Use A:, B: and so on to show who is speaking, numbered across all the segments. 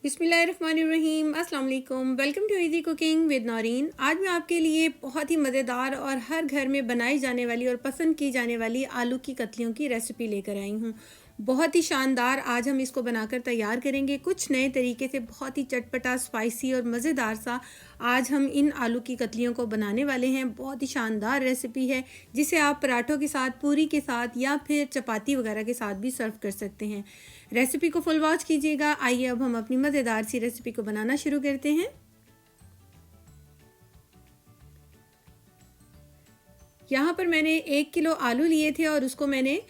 A: बिस्मिल्लाहिर्रहमानिर्रहीम, अस्सलाम वालेकुम। Welcome to easy cooking with Naureen. आज मैं आपके लिए बहुत ही मज़ेदार और हर घर में बनाई जाने वाली और पसंद की जाने वाली आलू की कतलियों की रेसिपी लेकर आई हूँ। बहुत ही शानदार आज हम इसको बनाकर तैयार करेंगे कुछ नए तरीके से। बहुत ही चटपटा, स्पाइसी और मज़ेदार सा आज हम इन आलू की कतलियों को बनाने वाले हैं। बहुत ही शानदार रेसिपी है जिसे आप पराठों के साथ, पूरी के साथ या फिर चपाती वगैरह के साथ भी सर्व कर सकते हैं। रेसिपी को फुल वॉच कीजिएगा। आइए अब हम अपनी मज़ेदार सी रेसिपी को बनाना शुरू करते हैं। यहाँ पर मैंने 1 किलो आलू लिए थे और उसको मैंने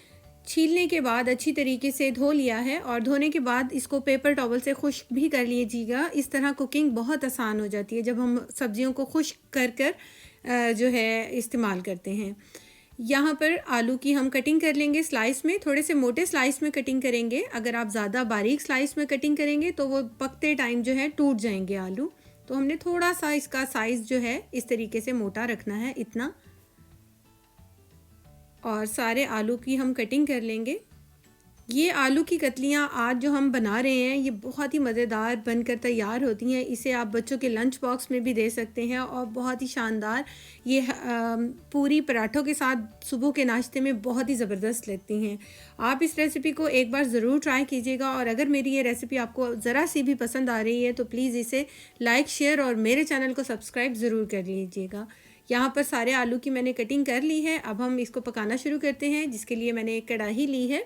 A: छीलने के बाद अच्छी तरीके से धो लिया है और धोने के बाद इसको पेपर टॉवल से खुश्क भी कर लीजिएगा। इस तरह कुकिंग बहुत आसान हो जाती है जब हम सब्जियों को खुश्क कर कर जो है इस्तेमाल करते हैं। यहाँ पर आलू की हम कटिंग कर लेंगे स्लाइस में, थोड़े से मोटे स्लाइस में कटिंग करेंगे। अगर आप ज़्यादा बारीक स्लाइस में कटिंग करेंगे तो वो पकते टाइम जो है टूट जाएंगे आलू। तो हमने थोड़ा सा इसका साइज़ जो है इस तरीके से मोटा रखना है, इतना। और सारे आलू की हम कटिंग कर लेंगे। ये आलू की कतलियाँ आज जो हम बना रहे हैं ये बहुत ही मज़ेदार बनकर तैयार होती हैं। इसे आप बच्चों के लंच बॉक्स में भी दे सकते हैं और बहुत ही शानदार ये पूरी पराठों के साथ सुबह के नाश्ते में बहुत ही ज़बरदस्त लगती हैं। आप इस रेसिपी को एक बार ज़रूर ट्राई कीजिएगा और अगर मेरी ये रेसिपी आपको ज़रा सी भी पसंद आ रही है तो प्लीज़ इसे लाइक, शेयर और मेरे चैनल को सब्सक्राइब ज़रूर कर लीजिएगा। यहाँ पर सारे आलू की मैंने कटिंग कर ली है। अब हम इसको पकाना शुरू करते हैं, जिसके लिए मैंने एक कढ़ाई ली है।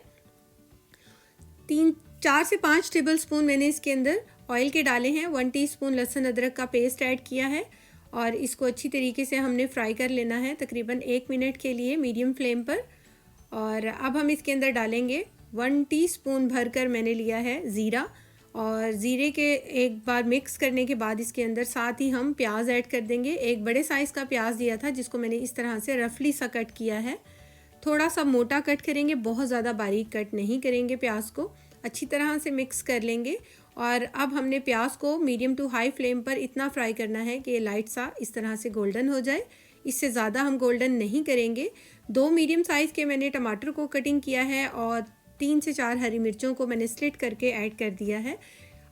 A: 4 से 5 टेबल स्पून मैंने इसके अंदर ऑयल के डाले हैं। 1 टीस्पून लहसुन अदरक का पेस्ट ऐड किया है और इसको अच्छी तरीके से हमने फ्राई कर लेना है तकरीबन 1 मिनट के लिए मीडियम फ्लेम पर। और अब हम इसके अंदर डालेंगे 1 टीस्पून भरकर मैंने लिया है ज़ीरा। और ज़ीरे के एक बार मिक्स करने के बाद इसके अंदर साथ ही हम प्याज ऐड कर देंगे। एक बड़े साइज़ का प्याज दिया था जिसको मैंने इस तरह से रफली सा कट किया है। थोड़ा सा मोटा कट करेंगे, बहुत ज़्यादा बारीक कट नहीं करेंगे। प्याज को अच्छी तरह से मिक्स कर लेंगे और अब हमने प्याज को मीडियम टू हाई फ्लेम पर इतना फ्राई करना है कि ये लाइट सा इस तरह से गोल्डन हो जाए। इससे ज़्यादा हम गोल्डन नहीं करेंगे। 2 मीडियम साइज़ के मैंने टमाटर को कटिंग किया है और 3 से 4 हरी मिर्चों को मैंने स्लिट करके ऐड कर दिया है।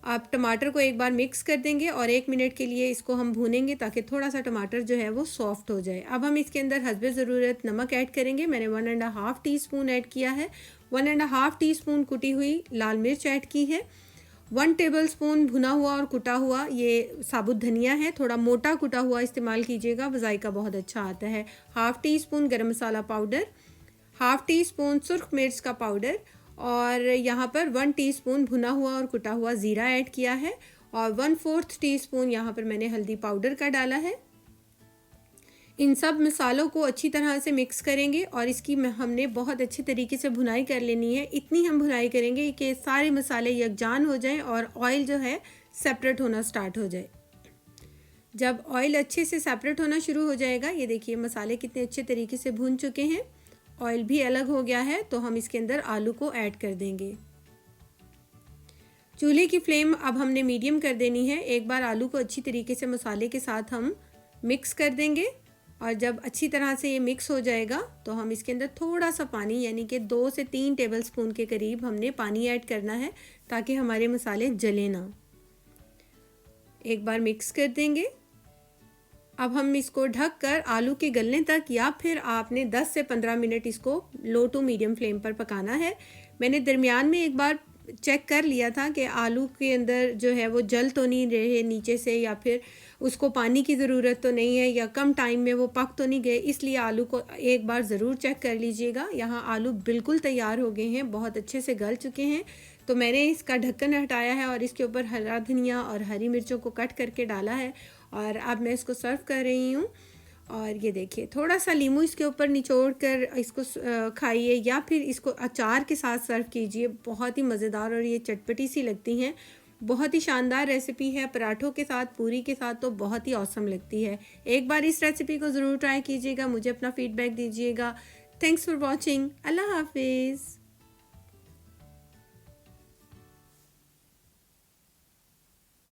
A: आप टमाटर को एक बार मिक्स कर देंगे और 1 मिनट के लिए इसको हम भूनेंगे ताकि थोड़ा सा टमाटर जो है वो सॉफ्ट हो जाए। अब हम इसके अंदर हस्बे ज़रूरत नमक ऐड करेंगे। मैंने 1.5 टीस्पून ऐड किया है। 1.5 टीस्पून कुटी हुई लाल मिर्च ऐड की है। 1 टेबल स्पून भुना हुआ और कुटा हुआ ये साबुत धनिया है। थोड़ा मोटा कुटा हुआ इस्तेमाल कीजिएगा, जायका बहुत अच्छा आता है। 1/2 टीस्पून गरम मसाला पाउडर, 1/2 टीस्पून सुर्ख मिर्च का पाउडर और यहाँ पर 1 टीस्पून भुना हुआ और कुटा हुआ ज़ीरा ऐड किया है और 1/4 टीस्पून यहाँ पर मैंने हल्दी पाउडर का डाला है। इन सब मसालों को अच्छी तरह से मिक्स करेंगे और इसकी हमने बहुत अच्छे तरीके से भुनाई कर लेनी है। इतनी हम भुनाई करेंगे कि सारे मसाले यकजान हो जाएं और ऑयल जो है सेपरेट होना स्टार्ट हो जाए। जब ऑयल अच्छे से सेपरेट होना शुरू हो जाएगा, ये देखिए मसाले कितने अच्छे तरीके से भुन चुके हैं, ऑयल भी अलग हो गया है, तो हम इसके अंदर आलू को ऐड कर देंगे। चूल्हे की फ्लेम अब हमने मीडियम कर देनी है। एक बार आलू को अच्छी तरीके से मसाले के साथ हम मिक्स कर देंगे और जब अच्छी तरह से ये मिक्स हो जाएगा तो हम इसके अंदर थोड़ा सा पानी यानी कि 2 से 3 टेबल स्पून के करीब हमने पानी ऐड करना है ताकि हमारे मसाले जले ना। एक बार मिक्स कर देंगे। अब हम इसको ढक कर आलू के गलने तक या फिर आपने 10 से 15 मिनट इसको लो टू मीडियम फ्लेम पर पकाना है। मैंने दरमियान में एक बार चेक कर लिया था कि आलू के अंदर जो है वो जल तो नहीं रहे नीचे से, या फिर उसको पानी की ज़रूरत तो नहीं है, या कम टाइम में वो पक तो नहीं गए। इसलिए आलू को एक बार ज़रूर चेक कर लीजिएगा। यहाँ आलू बिल्कुल तैयार हो गए हैं, बहुत अच्छे से गल चुके हैं। तो मैंने इसका ढक्कन हटाया है और इसके ऊपर हरा धनिया और हरी मिर्चों को कट करके डाला है और अब मैं इसको सर्व कर रही हूँ। और ये देखिए थोड़ा सा नींबू इसके ऊपर निचोड़ कर इसको खाइए या फिर इसको अचार के साथ सर्व कीजिए। बहुत ही मज़ेदार और ये चटपटी सी लगती हैं। बहुत ही शानदार रेसिपी है, पराठों के साथ, पूरी के साथ तो बहुत ही औसम लगती है। एक बार इस रेसिपी को ज़रूर ट्राई कीजिएगा, मुझे अपना फीडबैक दीजिएगा। Thanks for watching. अल्लाह हाफिज़।